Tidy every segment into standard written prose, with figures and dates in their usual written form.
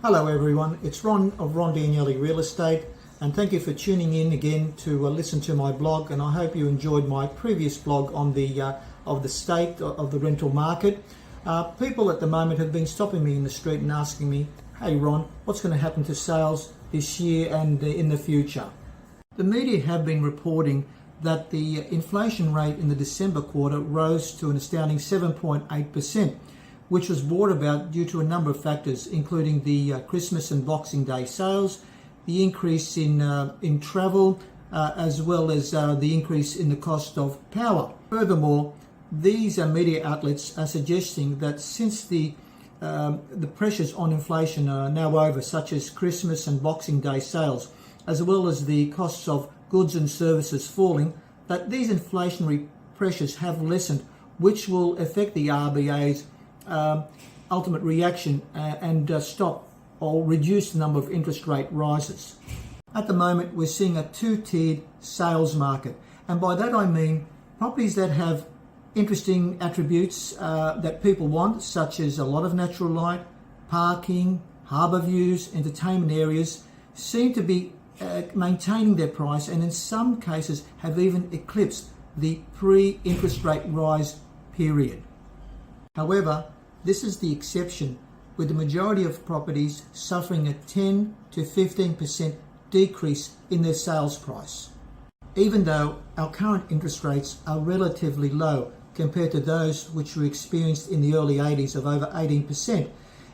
Hello everyone, it's Ron of Ron Danielli Real Estate, and thank you for tuning in again to listen to my blog. And I hope you enjoyed my previous blog on the state of the rental market. People at the moment have been stopping me in the street and asking me, hey Ron, what's going to happen to sales this year and in the future? The media have been reporting that the inflation rate in the December quarter rose to an astounding 7.8%. which was brought about due to a number of factors, including the Christmas and Boxing Day sales, the increase in travel, as well as the increase in the cost of power. Furthermore, these media outlets are suggesting that since the pressures on inflation are now over, such as Christmas and Boxing Day sales, as well as the costs of goods and services falling, that these inflationary pressures have lessened, which will affect the RBA's ultimate reaction and stop or reduce the number of interest rate rises. At the moment, we're seeing a two-tiered sales market, and by that I mean properties that have interesting attributes that people want, such as a lot of natural light, parking, harbour views, entertainment areas, seem to be maintaining their price, and in some cases have even eclipsed the pre-interest rate rise period. However, this is the exception, with the majority of properties suffering a 10 to 15% decrease in their sales price. Even though our current interest rates are relatively low compared to those which were experienced in the early 80s of over 18%,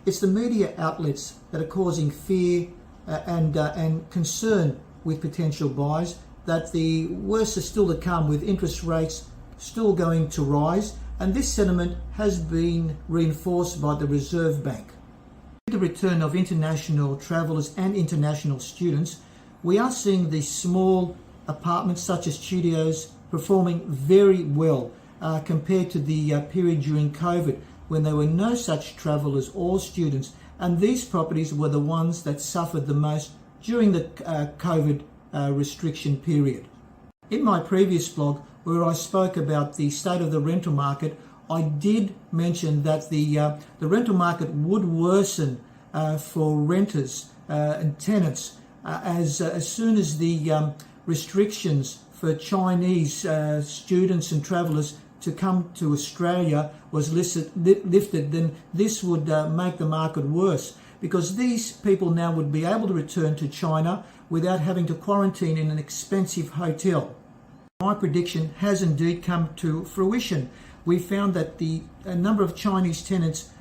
it's the media outlets that are causing fear and concern with potential buyers that the worst is still to come, with interest rates still going to rise. And this sentiment has been reinforced by the Reserve Bank. With the return of international travellers and international students, we are seeing these small apartments such as studios performing very well compared to the period during COVID, when there were no such travellers or students, and these properties were the ones that suffered the most during the COVID restriction period. In my previous blog, where I spoke about the state of the rental market, I did mention that the rental market would worsen for renters and tenants as soon as the restrictions for Chinese students and travellers to come to Australia was lifted. Then this would make the market worse, because these people now would be able to return to China without having to quarantine in an expensive hotel. My prediction has indeed come to fruition. We found that the number of Chinese tenants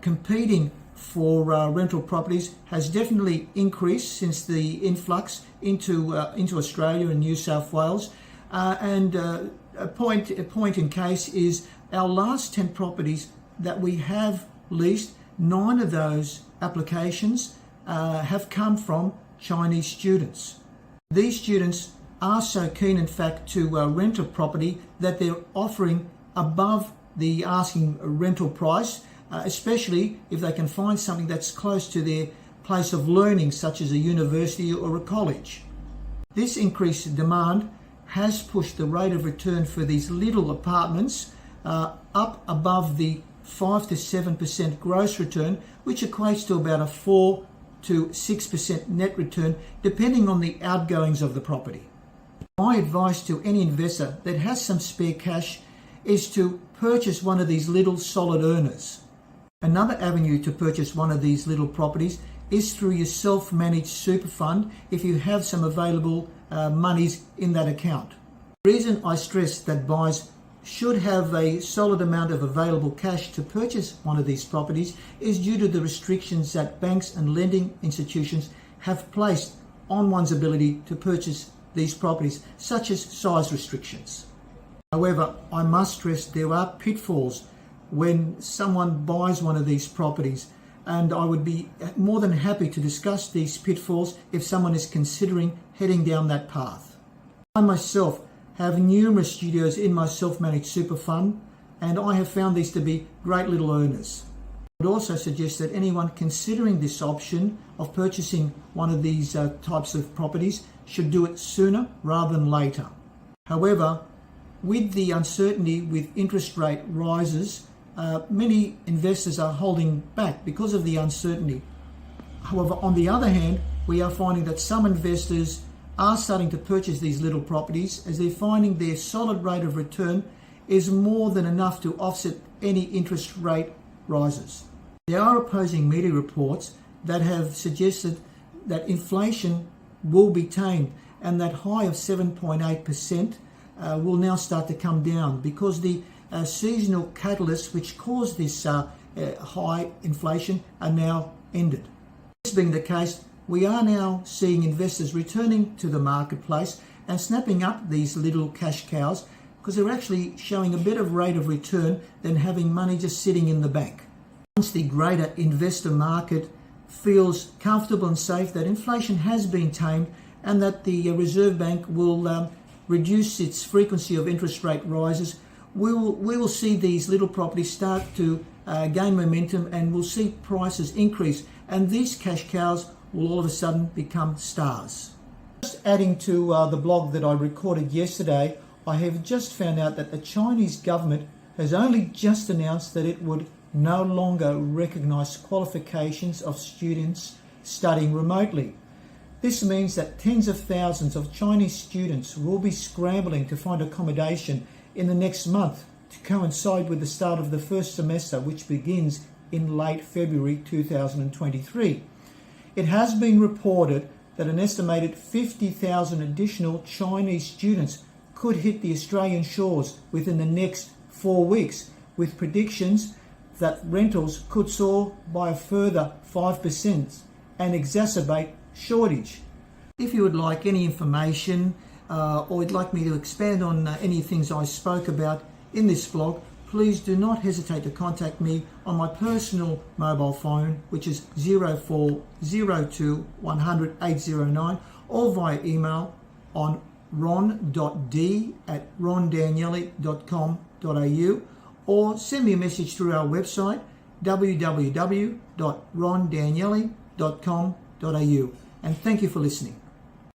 competing for rental properties has definitely increased since the influx into Australia and New South Wales. A point in case is our last 10 properties that we have leased, 9 of those applications have come from Chinese students. These students are so keen, in fact, to rent a property that they're offering above the asking rental price, especially if they can find something that's close to their place of learning, such as a university or a college. This increased demand has pushed the rate of return for these little apartments up above the 5 to 7% gross return, which equates to about a 4 to 6% net return, depending on the outgoings of the property. My advice to any investor that has some spare cash is to purchase one of these little solid earners. Another avenue to purchase one of these little properties is through your self-managed super fund if you have some available monies in that account. The reason I stress that buyers should have a solid amount of available cash to purchase one of these properties is due to the restrictions that banks and lending institutions have placed on one's ability to purchase these properties, such as size restrictions. However, I must stress there are pitfalls when someone buys one of these properties, and I would be more than happy to discuss these pitfalls if someone is considering heading down that path. I myself have numerous studios in my self-managed super fund, and I have found these to be great little earners. I would also suggest that anyone considering this option of purchasing one of these types of properties should do it sooner rather than later. However, with the uncertainty with interest rate rises, many investors are holding back because of the uncertainty. However, on the other hand, we are finding that some investors are starting to purchase these little properties as they're finding their solid rate of return is more than enough to offset any interest rate rises. There are opposing media reports that have suggested that inflation will be tamed and that high of 7.8% will now start to come down because the seasonal catalysts which caused this high inflation are now ended. This being the case, we are now seeing investors returning to the marketplace and snapping up these little cash cows because they're actually showing a better rate of return than having money just sitting in the bank. Once the greater investor market feels comfortable and safe that inflation has been tamed and that the Reserve Bank will reduce its frequency of interest rate rises, we will see these little properties start to gain momentum and we'll see prices increase, and these cash cows will all of a sudden become stars. Just adding to the blog that I recorded yesterday, I have just found out that the Chinese government has only just announced that it would no longer recognise qualifications of students studying remotely. This means that tens of thousands of Chinese students will be scrambling to find accommodation in the next month to coincide with the start of the first semester, which begins in late February 2023. It has been reported that an estimated 50,000 additional Chinese students could hit the Australian shores within the next 4 weeks, with predictions that rentals could soar by a further 5% and exacerbate shortage. If you would like any information or would like me to expand on any things I spoke about in this blog, please do not hesitate to contact me on my personal mobile phone, which is 0402 100 809, or via email on ron.d@rondanielli.com.au, or send me a message through our website www.rondanielli.com.au. And thank you for listening.